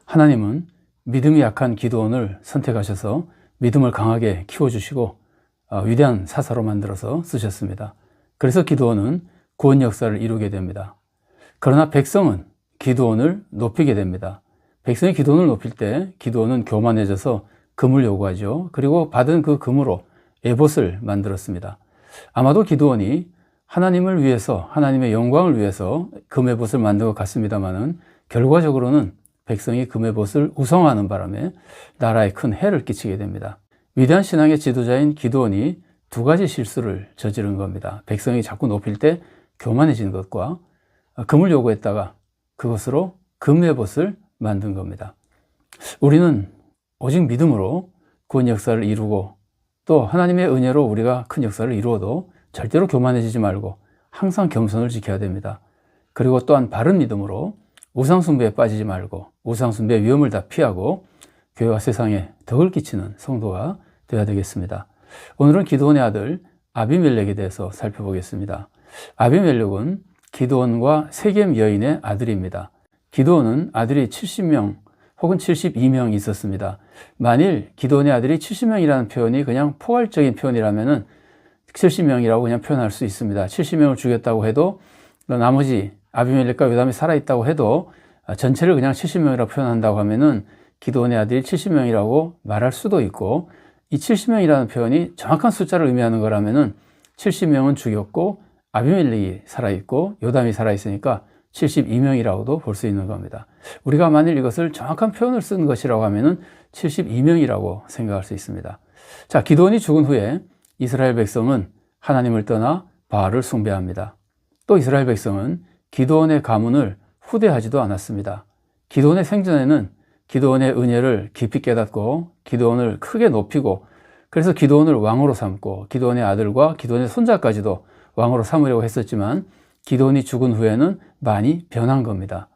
하나님은 믿음이 약한 기드온을 선택하셔서 믿음을 강하게 키워주시고 위대한 사사로 만들어서 쓰셨습니다. 그래서 기드온은 구원 역사를 이루게 됩니다. 그러나 백성은 기드온을 높이게 됩니다. 백성이 기드온을 높일 때 기드온은 교만해져서 금을 요구하죠. 그리고 받은 그 금으로 에봇을 만들었습니다. 아마도 기드온이 하나님을 위해서, 하나님의 영광을 위해서 금 에봇을 만든 것 같습니다만은 결과적으로는 백성이 금 에봇을 우상화하는 바람에 나라에 큰 해를 끼치게 됩니다. 위대한 신앙의 지도자인 기드온이 두 가지 실수를 저지른 겁니다. 백성이 자꾸 높일 때 교만해진 것과 금을 요구했다가 그것으로 금 에봇을 만든 겁니다. 우리는 오직 믿음으로 구원 역사를 이루고 또 하나님의 은혜로 우리가 큰 역사를 이루어도 절대로 교만해지지 말고 항상 겸손을 지켜야 됩니다. 그리고 또한 바른 믿음으로 우상숭배에 빠지지 말고 우상숭배의 위험을 다 피하고 교회와 세상에 덕을 끼치는 성도가 되어야 되겠습니다. 오늘은 기드온의 아들 아비멜렉에 대해서 살펴보겠습니다. 아비멜렉은 기드온과 세겜 여인의 아들입니다. 기드온은 아들이 70명 혹은 72명 있었습니다. 만일 기드온의 아들이 70명이라는 표현이 그냥 포괄적인 표현이라면 70명이라고 그냥 표현할 수 있습니다. 70명을 죽였다고 해도 나머지 아비멜렉과 요담이 살아있다고 해도 전체를 그냥 70명이라고 표현한다고 하면은 기드온의 아들이 70명이라고 말할 수도 있고, 이 70명이라는 표현이 정확한 숫자를 의미하는 거라면은 70명은 죽였고 아비멜렉이 살아있고 요담이 살아있으니까 72명이라고도 볼 수 있는 겁니다. 우리가 만일 이것을 정확한 표현을 쓴 것이라고 하면은 72명이라고 생각할 수 있습니다. 자, 기드온이 죽은 후에 이스라엘 백성은 하나님을 떠나 바알을 숭배합니다. 또 이스라엘 백성은 기드온의 가문을 후대하지도 않았습니다. 기드온의 생전에는 기드온의 은혜를 깊이 깨닫고 기드온을 크게 높이고 그래서 기드온을 왕으로 삼고 기드온의 아들과 기드온의 손자까지도 왕으로 삼으려고 했었지만 기드온이 죽은 후에는 많이 변한 겁니다.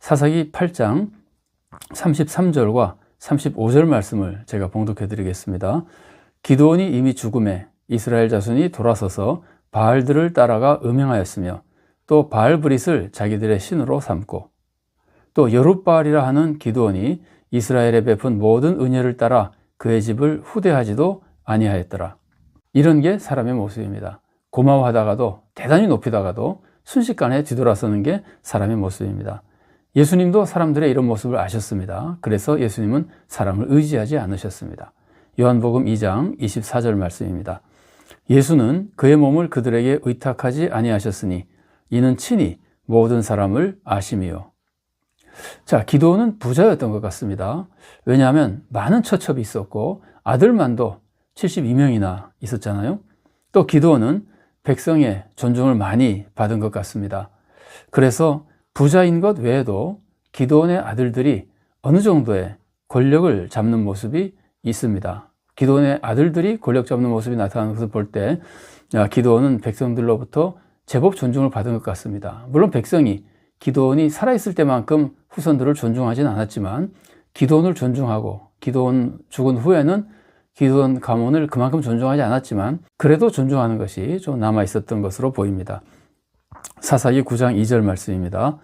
사사기 8장 33절과 35절 말씀을 제가 봉독해 드리겠습니다. 기드온이 이미 죽음에 이스라엘 자손이 돌아서서 바알들을 따라가 음행하였으며 또 바알브릿을 자기들의 신으로 삼고 또 여룻바알이라 하는 기드온이 이스라엘에 베푼 모든 은혜를 따라 그의 집을 후대하지도 아니하였더라. 이런 게 사람의 모습입니다. 고마워하다가도 대단히 높이다가도 순식간에 뒤돌아서는 게 사람의 모습입니다. 예수님도 사람들의 이런 모습을 아셨습니다. 그래서 예수님은 사람을 의지하지 않으셨습니다. 요한복음 2장 24절 말씀입니다. 예수는 그의 몸을 그들에게 의탁하지 아니하셨으니 이는 친히 모든 사람을 아심이요. 자, 기드온은 부자였던 것 같습니다. 왜냐하면 많은 처첩이 있었고 아들만도 72명이나 있었잖아요. 또 기드온은 백성의 존중을 많이 받은 것 같습니다. 그래서 부자인 것 외에도 기드온의 아들들이 어느 정도의 권력을 잡는 모습이 있습니다. 기드온의 아들들이 권력 잡는 모습이 나타나는 것을 볼 때 기드온은 백성들로부터 제법 존중을 받은 것 같습니다. 물론 백성이 기드온이 살아있을 때만큼 후손들을 존중하지는 않았지만 기드온을 존중하고 기드온 죽은 후에는 기드온 가문을 그만큼 존중하지 않았지만 그래도 존중하는 것이 좀 남아있었던 것으로 보입니다. 사사기 9장 2절 말씀입니다.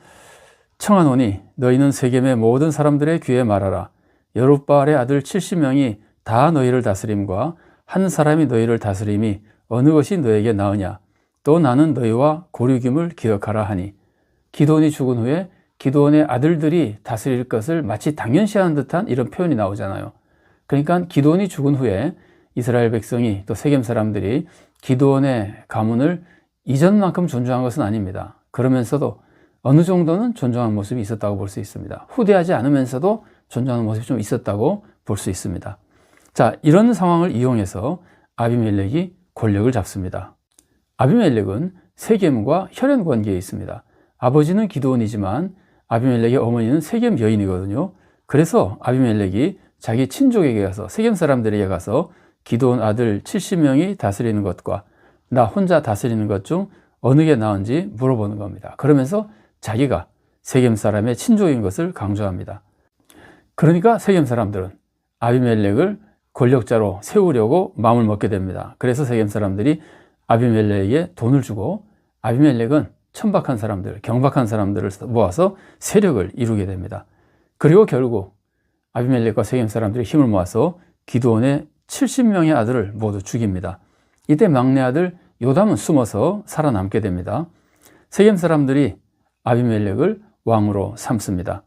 청하노니 너희는 세겜의 모든 사람들의 귀에 말하라. 여룻바알의 아들 70명이 다 너희를 다스림과 한 사람이 너희를 다스림이 어느 것이 너에게 나으냐. 또 나는 너희와 고륙임을 기억하라 하니. 기드온이 죽은 후에 기드온의 아들들이 다스릴 것을 마치 당연시하는 듯한 이런 표현이 나오잖아요. 그러니까 기드온이 죽은 후에 이스라엘 백성이 또 세겜 사람들이 기드온의 가문을 이전만큼 존중한 것은 아닙니다. 그러면서도 어느 정도는 존중하는 모습이 있었다고 볼 수 있습니다. 후대하지 않으면서도 존중하는 모습이 좀 있었다고 볼 수 있습니다. 자, 이런 상황을 이용해서 아비멜렉이 권력을 잡습니다. 아비멜렉은 세겜과 혈연 관계에 있습니다. 아버지는 기드온이지만 아비멜렉의 어머니는 세겜 여인이거든요. 그래서 아비멜렉이 자기 친족에게 가서 세겜 사람들에게 가서 기드온 아들 70명이 다스리는 것과 나 혼자 다스리는 것 중 어느 게 나은지 물어보는 겁니다. 그러면서 자기가 세겜 사람의 친족인 것을 강조합니다. 그러니까 세겜 사람들은 아비멜렉을 권력자로 세우려고 마음을 먹게 됩니다. 그래서 세겜 사람들이 아비멜렉에게 돈을 주고 아비멜렉은 천박한 사람들, 경박한 사람들을 모아서 세력을 이루게 됩니다. 그리고 결국 아비멜렉과 세겜 사람들이 힘을 모아서 기드온의 70명의 아들을 모두 죽입니다. 이때 막내 아들 요담은 숨어서 살아남게 됩니다. 세겜 사람들이 아비멜렉을 왕으로 삼습니다.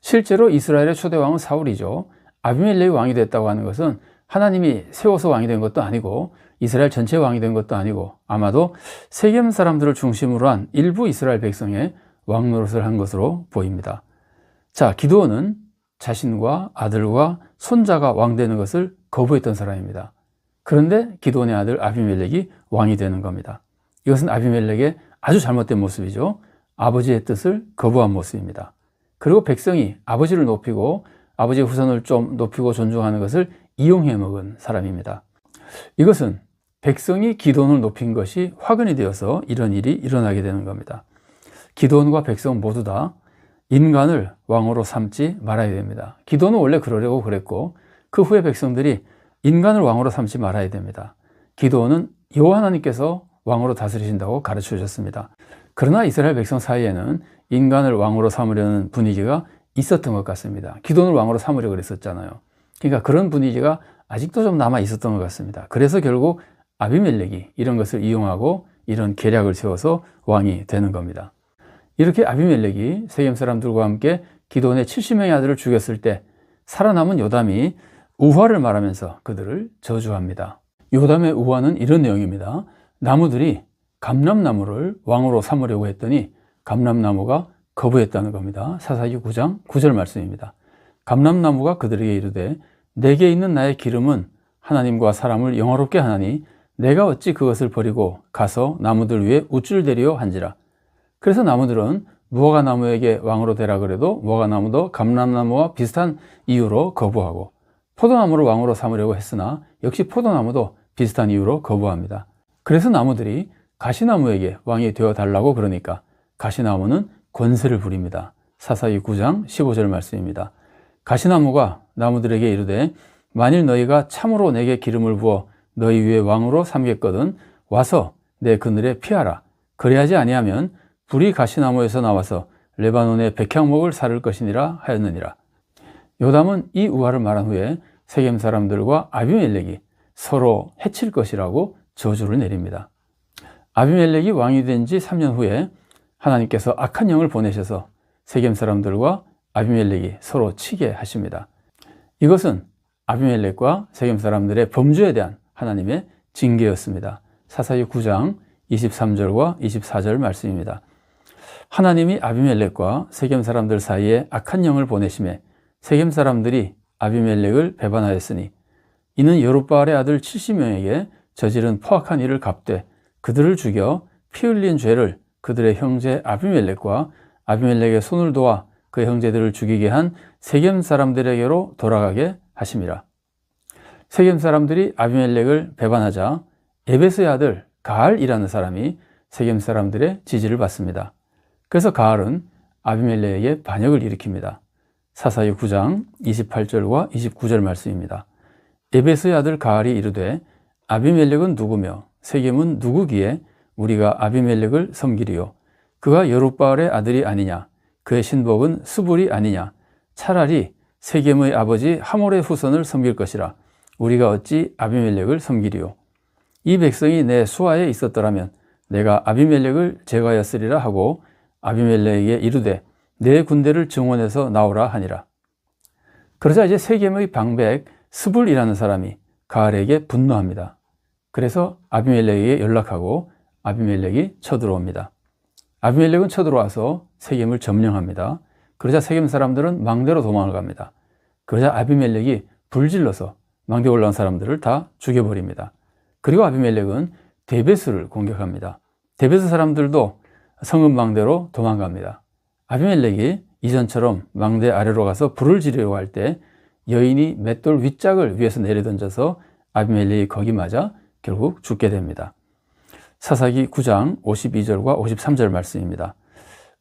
실제로 이스라엘의 초대 왕은 사울이죠. 아비멜렉이 왕이 됐다고 하는 것은 하나님이 세워서 왕이 된 것도 아니고 이스라엘 전체 왕이 된 것도 아니고 아마도 세겜 사람들을 중심으로 한 일부 이스라엘 백성의 왕 노릇을 한 것으로 보입니다. 자, 기드온은 자신과 아들과 손자가 왕 되는 것을 거부했던 사람입니다. 그런데 기드온의 아들 아비멜렉이 왕이 되는 겁니다. 이것은 아비멜렉의 아주 잘못된 모습이죠. 아버지의 뜻을 거부한 모습입니다. 그리고 백성이 아버지를 높이고 아버지의 후손을 좀 높이고 존중하는 것을 이용해 먹은 사람입니다. 이것은 백성이 기드온을 높인 것이 화근이 되어서 이런 일이 일어나게 되는 겁니다. 기드온과 백성 모두 다 인간을 왕으로 삼지 말아야 됩니다. 기드온은 원래 그러려고 그랬고 그 후에 백성들이 인간을 왕으로 삼지 말아야 됩니다. 기드온은 여호와 하나님께서 왕으로 다스리신다고 가르쳐 주셨습니다. 그러나 이스라엘 백성 사이에는 인간을 왕으로 삼으려는 분위기가 있었던 것 같습니다. 기드온을 왕으로 삼으려고 그랬었잖아요. 그러니까 그런 분위기가 아직도 좀 남아 있었던 것 같습니다. 그래서 결국 아비멜렉이 이런 것을 이용하고 이런 계략을 세워서 왕이 되는 겁니다. 이렇게 아비멜렉이 세겜 사람들과 함께 기드온의 70명의 아들을 죽였을 때 살아남은 요담이 우화를 말하면서 그들을 저주합니다. 요담의 우화는 이런 내용입니다. 나무들이 감람나무를 왕으로 삼으려고 했더니 감람나무가 거부했다는 겁니다. 사사기 9장 9절 말씀입니다. 감람나무가 그들에게 이르되 내게 있는 나의 기름은 하나님과 사람을 영화롭게 하나니 내가 어찌 그것을 버리고 가서 나무들 위에 우쭐대리오 한지라. 그래서 나무들은 무화과나무에게 왕으로 되라 그래도 무화과나무도 감람나무와 비슷한 이유로 거부하고 포도나무를 왕으로 삼으려고 했으나 역시 포도나무도 비슷한 이유로 거부합니다. 그래서 나무들이 가시나무에게 왕이 되어달라고 그러니까 가시나무는 권세를 부립니다. 사사기 9장 15절 말씀입니다. 가시나무가 나무들에게 이르되 만일 너희가 참으로 내게 기름을 부어 너희 위에 왕으로 삼겠거든 와서 내 그늘에 피하라. 그래야지 아니하면 불이 가시나무에서 나와서 레바논의 백향목을 사를 것이니라 하였느니라. 요담은 이 우화를 말한 후에 세겜 사람들과 아비멜렉이 서로 해칠 것이라고 저주를 내립니다. 아비멜렉이 왕이 된 지 3년 후에 하나님께서 악한 영을 보내셔서 세겜 사람들과 아비멜렉이 서로 치게 하십니다. 이것은 아비멜렉과 세겜 사람들의 범죄에 대한 하나님의 징계였습니다. 사사기 9장 23절과 24절 말씀입니다. 하나님이 아비멜렉과 세겜 사람들 사이에 악한 영을 보내심에 세겜 사람들이 아비멜렉을 배반하였으니 이는 여룹바알의 아들 70명에게 저지른 포악한 일을 갚되 그들을 죽여 피 흘린 죄를 그들의 형제 아비멜렉과 아비멜렉의 손을 도와 그 형제들을 죽이게 한 세겜 사람들에게로 돌아가게 하심이라. 세겜 사람들이 아비멜렉을 배반하자 에베스의 아들 가알이라는 사람이 세겜 사람들의 지지를 받습니다. 그래서 가알은 아비멜렉에게 반역을 일으킵니다. 사사기 9장 28절과 29절 말씀입니다. 에베스의 아들 가알이 이르되 아비멜렉은 누구며 세겜은 누구기에 우리가 아비멜렉을 섬기리요. 그가 여룹바알의 아들이 아니냐. 그의 신복은 스불이 아니냐. 차라리 세겜의 아버지 하몰의 후손을 섬길 것이라. 우리가 어찌 아비멜렉을 섬기리요. 이 백성이 내 수하에 있었더라면 내가 아비멜렉을 제거하였으리라 하고 아비멜렉에게 이르되 내 군대를 증원해서 나오라 하니라. 그러자 이제 세겜의 방백 스불이라는 사람이 가알에게 분노합니다. 그래서 아비멜렉에게 연락하고 아비멜렉이 쳐들어옵니다. 아비멜렉은 쳐들어와서 세겜을 점령합니다. 그러자 세겜 사람들은 망대로 도망을 갑니다. 그러자 아비멜렉이 불질러서 망대에 올라온 사람들을 다 죽여버립니다. 그리고 아비멜렉은 데베스를 공격합니다. 데베스 사람들도 성읍 망대로 도망갑니다. 아비멜렉이 이전처럼 망대 아래로 가서 불을 지르려고 할 때 여인이 맷돌 윗짝을 위에서 내려던져서 아비멜렉이 거기 맞아 결국 죽게 됩니다. 사사기 9장 52절과 53절 말씀입니다.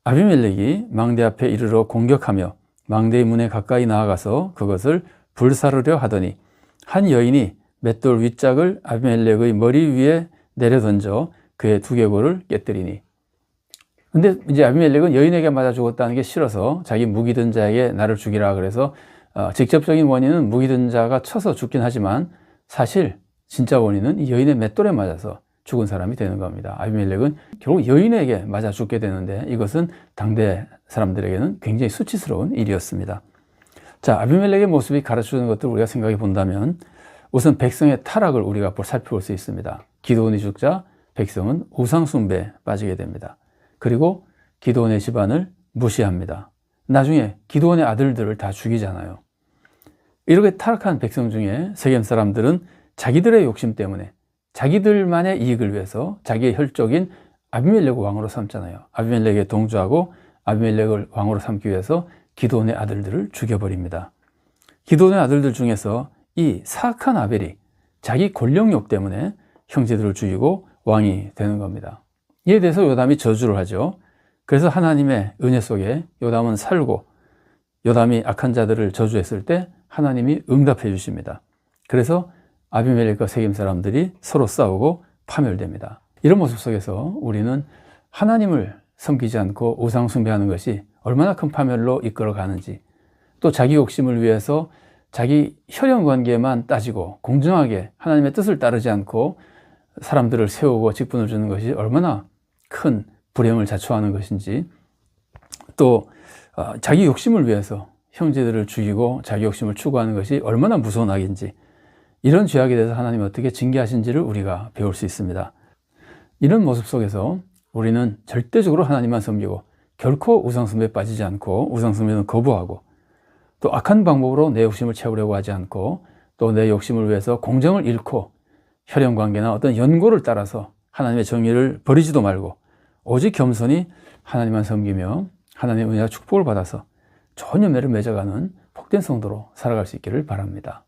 아비멜렉이 망대 앞에 이르러 공격하며 망대의 문에 가까이 나아가서 그것을 불사르려 하더니 한 여인이 맷돌 윗짝을 아비멜렉의 머리 위에 내려던져 그의 두개골을 깨뜨리니. 근데 이제 아비멜렉은 여인에게 맞아 죽었다는 게 싫어서 자기 무기 든 자에게 나를 죽이라 그래서 직접적인 원인은 무기 든 자가 쳐서 죽긴 하지만 사실 진짜 원인은 이 여인의 맷돌에 맞아서 죽은 사람이 되는 겁니다. 아비멜렉은 결국 여인에게 맞아 죽게 되는데 이것은 당대 사람들에게는 굉장히 수치스러운 일이었습니다. 자, 아비멜렉의 모습이 가르쳐주는 것들을 우리가 생각해 본다면 우선 백성의 타락을 우리가 살펴볼 수 있습니다. 기드온이 죽자 백성은 우상 숭배에 빠지게 됩니다. 그리고 기드온의 집안을 무시합니다. 나중에 기드온의 아들들을 다 죽이잖아요. 이렇게 타락한 백성 중에 세겜 사람들은 자기들의 욕심 때문에 자기들만의 이익을 위해서 자기의 혈족인 아비멜렉을 왕으로 삼잖아요. 아비멜렉에 동조하고 아비멜렉을 왕으로 삼기 위해서 기드온의 아들들을 죽여버립니다. 기드온의 아들들 중에서 이 사악한 아벨이 자기 권력욕 때문에 형제들을 죽이고 왕이 되는 겁니다. 이에 대해서 요담이 저주를 하죠. 그래서 하나님의 은혜 속에 요담은 살고 요담이 악한 자들을 저주했을 때 하나님이 응답해 주십니다. 그래서 아비멜렉과 세겜 사람들이 서로 싸우고 파멸됩니다. 이런 모습 속에서 우리는 하나님을 섬기지 않고 우상 숭배하는 것이 얼마나 큰 파멸로 이끌어 가는지, 또 자기 욕심을 위해서 자기 혈연 관계만 따지고 공정하게 하나님의 뜻을 따르지 않고 사람들을 세우고 직분을 주는 것이 얼마나 큰 불행을 자초하는 것인지, 또 자기 욕심을 위해서 형제들을 죽이고 자기 욕심을 추구하는 것이 얼마나 무서운 악인지, 이런 죄악에 대해서 하나님이 어떻게 징계하신지를 우리가 배울 수 있습니다. 이런 모습 속에서 우리는 절대적으로 하나님만 섬기고 결코 우상숭배에 빠지지 않고 우상숭배는 거부하고, 또 악한 방법으로 내 욕심을 채우려고 하지 않고, 또 내 욕심을 위해서 공정을 잃고 혈연관계나 어떤 연고를 따라서 하나님의 정의를 버리지도 말고 오직 겸손히 하나님만 섬기며 하나님의 은혜와 축복을 받아서 좋은 열매를 맺어가는 복된 성도로 살아갈 수 있기를 바랍니다.